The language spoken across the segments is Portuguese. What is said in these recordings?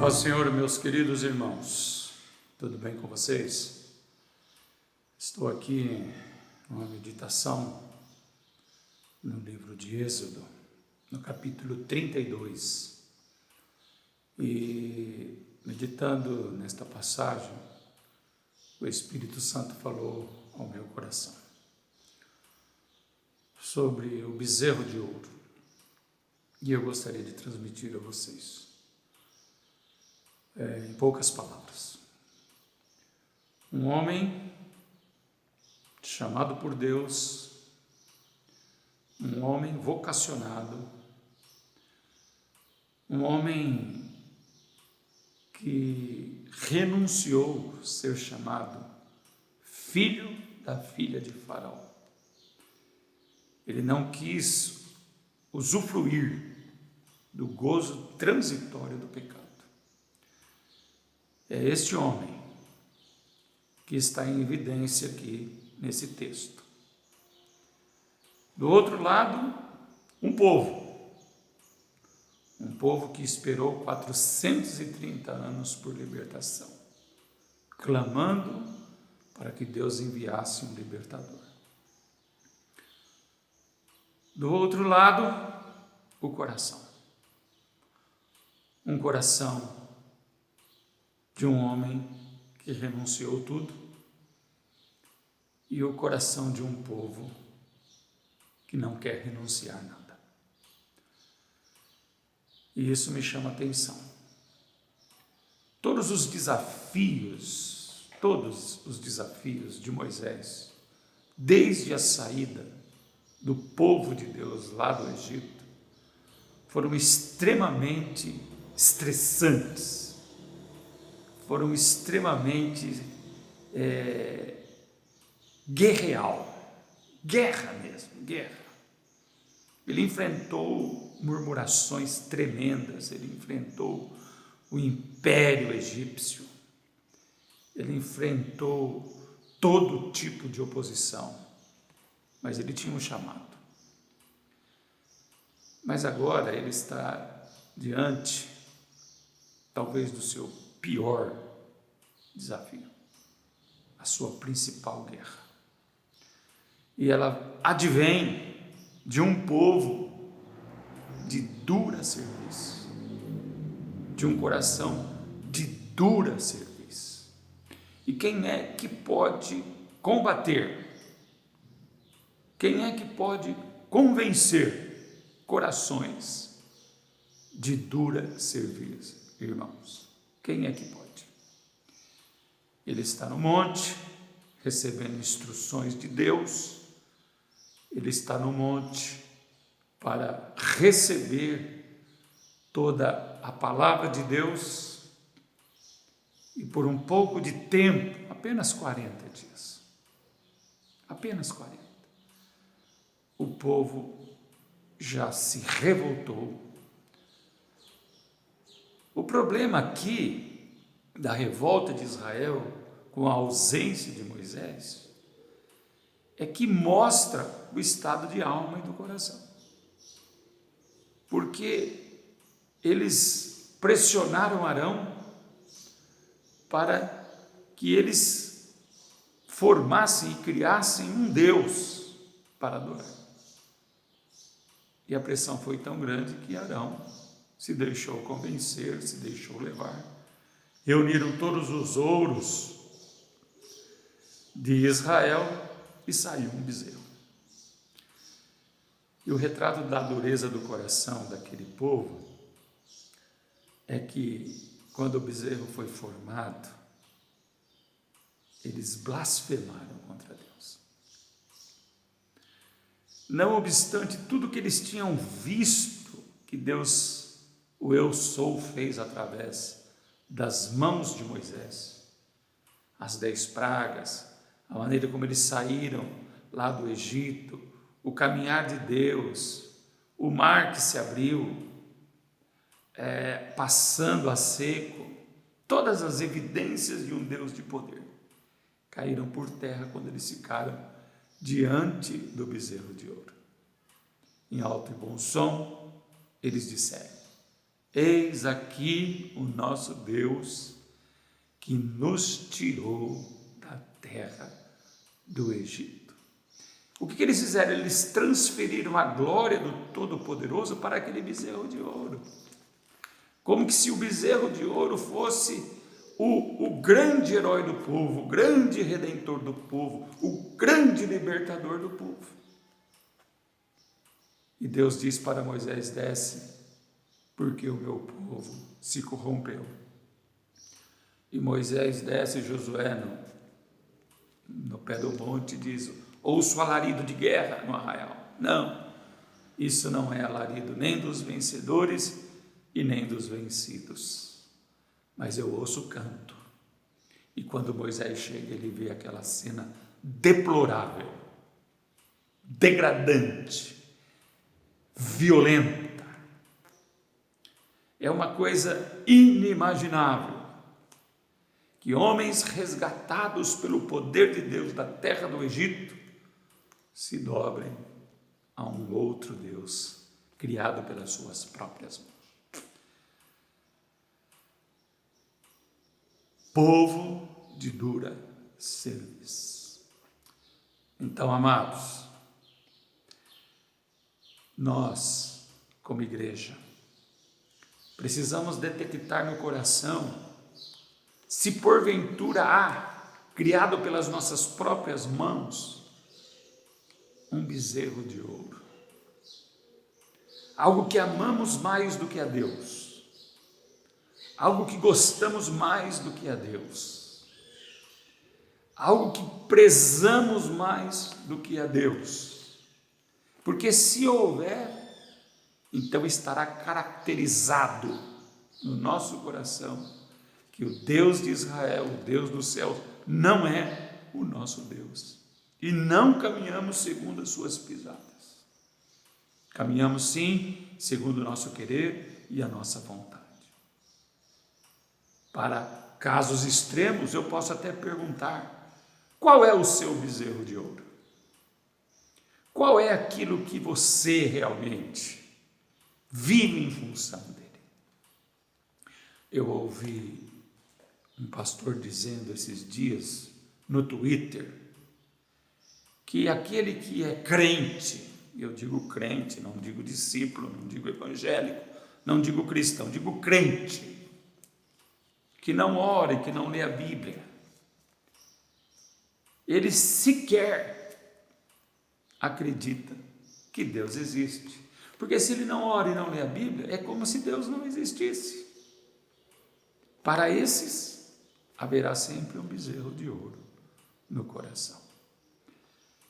Ó Senhor, meus queridos irmãos, tudo bem com vocês? Estou aqui numa meditação no livro de Êxodo, no capítulo 32, e meditando nesta passagem, o Espírito Santo falou ao meu coração sobre o bezerro de ouro, e eu gostaria de transmitir a vocês. Em poucas palavras, um homem chamado por Deus, um homem vocacionado, um homem que renunciou ser chamado filho da filha de Faraó. Ele não quis usufruir do gozo transitório do pecado. É este homem que está em evidência aqui nesse texto. Do outro lado, um povo que esperou 430 anos por libertação, clamando para que Deus enviasse um libertador. Do outro lado, o coração. Um coração de um homem que renunciou tudo, e o coração de um povo que não quer renunciar nada. E isso me chama a atenção. Todos os desafios de Moisés, desde a saída do povo de Deus lá do Egito, foram extremamente estressantes, foram extremamente guerra mesmo. Ele enfrentou murmurações tremendas, ele enfrentou o império egípcio, ele enfrentou todo tipo de oposição, mas ele tinha um chamado. Mas agora ele está diante, talvez, do seu pior desafio, a sua principal guerra. E ela advém de um povo de dura serviço, de um coração de dura serviço. E quem é que pode combater? Quem é que pode convencer corações de dura serviço, irmãos? Quem é que pode? Ele está no monte, recebendo instruções de Deus. Ele está no monte para receber toda a palavra de Deus. E por um pouco de tempo, apenas 40 dias, o povo já se revoltou. O problema aqui da revolta de Israel com a ausência de Moisés é que mostra o estado de alma e do coração, porque eles pressionaram Arão para que eles formassem e criassem um Deus para adorar, e a pressão foi tão grande que Arão se deixou convencer, se deixou levar. Reuniram todos os ouros de Israel e saiu um bezerro. E o retrato da dureza do coração daquele povo é que, quando o bezerro foi formado, eles blasfemaram contra Deus. Não obstante tudo que eles tinham visto que Deus, o Eu Sou, fez através das mãos de Moisés, as 10 pragas, a maneira como eles saíram lá do Egito, o caminhar de Deus, o mar que se abriu, passando a seco, todas as evidências de um Deus de poder caíram por terra quando eles ficaram diante do bezerro de ouro. Em alto e bom som, eles disseram: Eis aqui o nosso Deus que nos tirou da terra do Egito. O que eles fizeram? Eles transferiram a glória do Todo-Poderoso para aquele bezerro de ouro. Como que se o bezerro de ouro fosse o grande herói do povo, o grande redentor do povo, o grande libertador do povo. E Deus diz para Moisés: desce, porque o meu povo se corrompeu. E Moisés desce, Josué no pé do monte diz: ouço alarido de guerra no arraial. Não, isso não é alarido nem dos vencedores e nem dos vencidos, mas eu ouço canto. E quando Moisés chega, ele vê aquela cena deplorável, degradante, violenta. É uma coisa inimaginável que homens resgatados pelo poder de Deus da terra do Egito se dobrem a um outro Deus criado pelas suas próprias mãos. Povo de dura cerviz. Então, amados, nós, como igreja, precisamos detectar no coração se porventura há, criado pelas nossas próprias mãos, um bezerro de ouro. Algo que amamos mais do que a Deus. Algo que gostamos mais do que a Deus. Algo que prezamos mais do que a Deus. Porque se houver, então estará caracterizado no nosso coração que o Deus de Israel, o Deus do céu, não é o nosso Deus. E não caminhamos segundo as suas pisadas. Caminhamos sim, segundo o nosso querer e a nossa vontade. Para casos extremos, eu posso até perguntar: qual é o seu bezerro de ouro? Qual é aquilo que você realmente vive em função dele? Eu ouvi um pastor dizendo esses dias no Twitter que aquele que é crente, eu digo crente, não digo discípulo, não digo evangélico, não digo cristão, digo crente, que não ora e que não lê a Bíblia, ele sequer acredita que Deus existe. Porque se ele não ora e não lê a Bíblia, é como se Deus não existisse. Para esses, haverá sempre um bezerro de ouro no coração.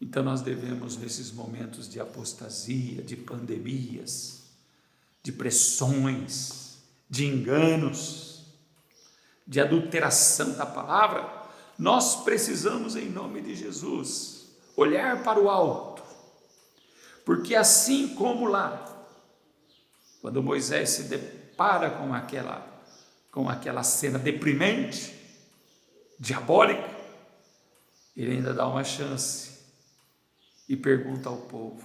Então nós devemos, nesses momentos de apostasia, de pandemias, de pressões, de enganos, de adulteração da palavra, nós precisamos, em nome de Jesus, olhar para o alto, porque assim como lá, quando Moisés se depara com aquela cena deprimente, diabólica, ele ainda dá uma chance e pergunta ao povo: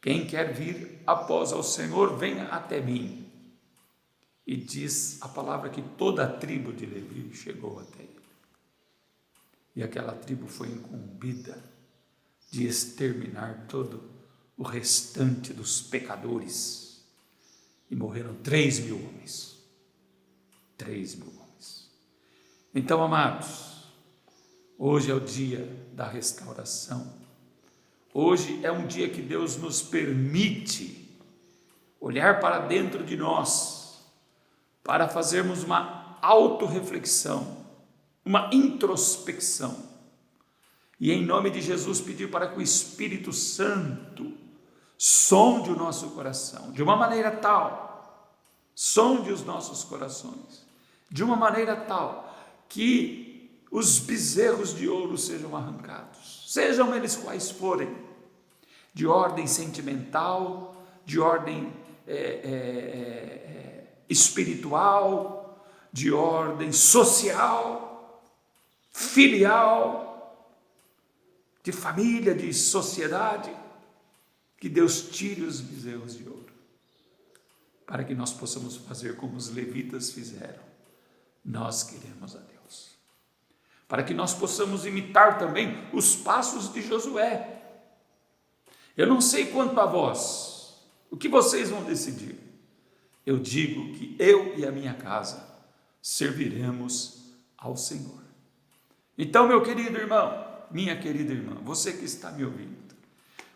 quem quer vir após ao Senhor, venha até mim. E diz a palavra que toda a tribo de Levi chegou até ele. E aquela tribo foi incumbida de exterminar todo o restante dos pecadores. E morreram 3.000 homens. 3.000 homens. Então, amados, hoje é o dia da restauração. Hoje é um dia que Deus nos permite olhar para dentro de nós, para fazermos uma autorreflexão, uma introspecção, e em nome de Jesus pedir para que o Espírito Santo sonde o nosso coração, de uma maneira tal, sonde os nossos corações, de uma maneira tal, que os bezerros de ouro sejam arrancados, sejam eles quais forem, de ordem sentimental, de ordem espiritual, de ordem social, filial, de família, de sociedade, que Deus tire os bezerros de ouro. para que nós possamos fazer como os levitas fizeram. Nós queremos a Deus. Para que nós possamos imitar também os passos de Josué. Eu não sei quanto a vós, o que vocês vão decidir. Eu digo que eu e a minha casa serviremos ao Senhor. Então, meu querido irmão, minha querida irmã, você que está me ouvindo,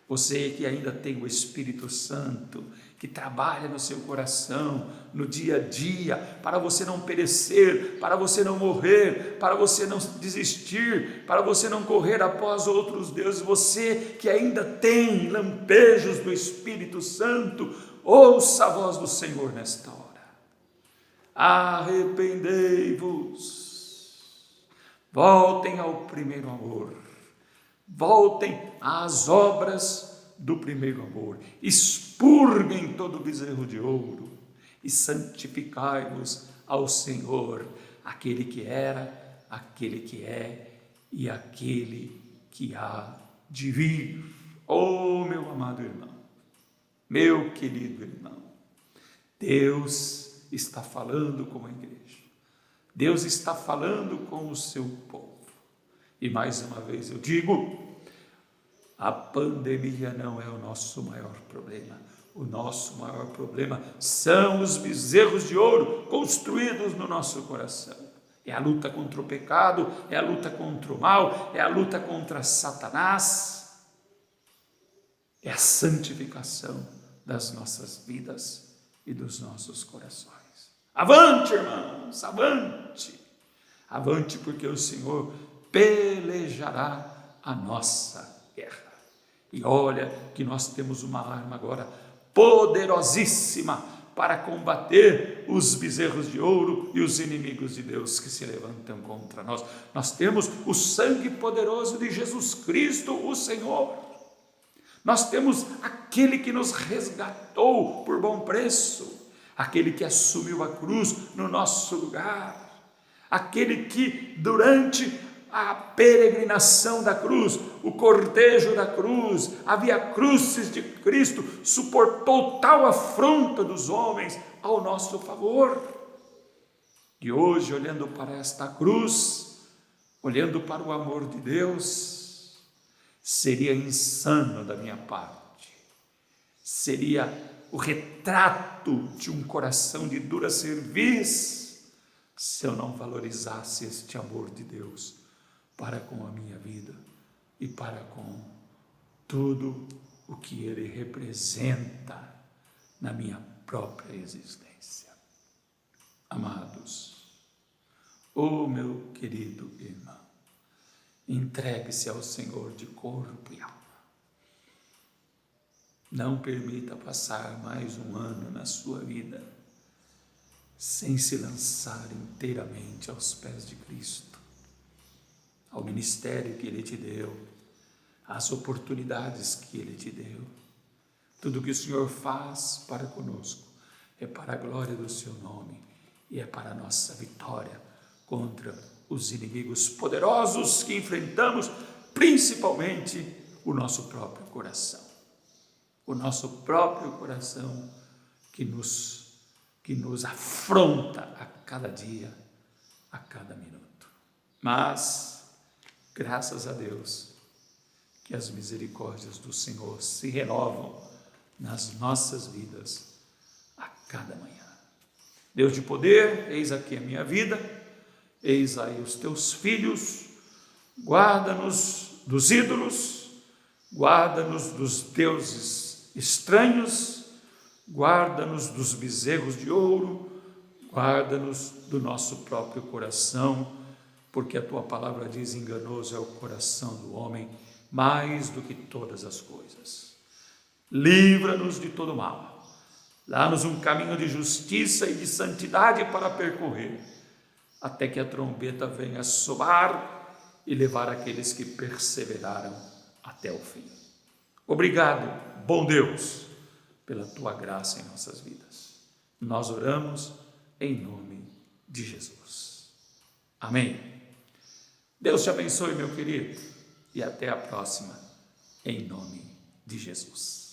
você que ainda tem o Espírito Santo, que trabalha no seu coração, no dia a dia, para você não perecer, para você não morrer, para você não desistir, para você não correr após outros deuses, você que ainda tem lampejos do Espírito Santo, ouça a voz do Senhor nesta hora. Arrependei-vos, voltem ao primeiro amor, voltem às obras do primeiro amor, expurguem todo o bezerro de ouro e santificai-vos ao Senhor, aquele que era, aquele que é e aquele que há de vir. Oh, meu amado irmão, meu querido irmão, Deus está falando com a igreja, Deus está falando com o seu povo. E mais uma vez eu digo, a pandemia não é o nosso maior problema. O nosso maior problema são os bezerros de ouro construídos no nosso coração. É a luta contra o pecado, é a luta contra o mal, é a luta contra Satanás, é a santificação das nossas vidas e dos nossos corações. Avante, irmãos, avante! Avante, porque o Senhor pelejará a nossa guerra. E olha que nós temos uma arma agora poderosíssima para combater os bezerros de ouro e os inimigos de Deus que se levantam contra nós. Nós temos o sangue poderoso de Jesus Cristo, o Senhor. Nós temos aquele que nos resgatou por bom preço, aquele que assumiu a cruz no nosso lugar, aquele que durante a peregrinação da cruz, o cortejo da cruz, a via crucis de Cristo, suportou tal afronta dos homens ao nosso favor. E hoje, olhando para esta cruz, olhando para o amor de Deus, seria insano da minha parte, seria o retrato de um coração de dura cerviz, se eu não valorizasse este amor de Deus para com a minha vida e para com tudo o que Ele representa na minha própria existência. Amados, ô meu querido irmão, entregue-se ao Senhor de corpo e alma. Não permita passar mais um ano na sua vida sem se lançar inteiramente aos pés de Cristo, ao ministério que Ele te deu, às oportunidades que Ele te deu. Tudo que o Senhor faz para conosco é para a glória do seu nome e é para a nossa vitória contra os inimigos poderosos que enfrentamos, principalmente o nosso próprio coração. O nosso próprio coração que nos afronta a cada dia, a cada minuto. Mas graças a Deus, que as misericórdias do Senhor se renovam nas nossas vidas a cada manhã. Deus de poder, eis aqui a minha vida, eis aí os teus filhos, guarda-nos dos ídolos, guarda-nos dos deuses estranhos, guarda-nos dos bezerros de ouro, guarda-nos do nosso próprio coração, porque a tua palavra diz: enganoso é o coração do homem, mais do que todas as coisas. Livra-nos de todo mal, dá-nos um caminho de justiça e de santidade para percorrer, até que a trombeta venha soar e levar aqueles que perseveraram até o fim. Obrigado, bom Deus, pela tua graça em nossas vidas. Nós oramos em nome de Jesus. Amém. Deus te abençoe, meu querido, e até a próxima, em nome de Jesus.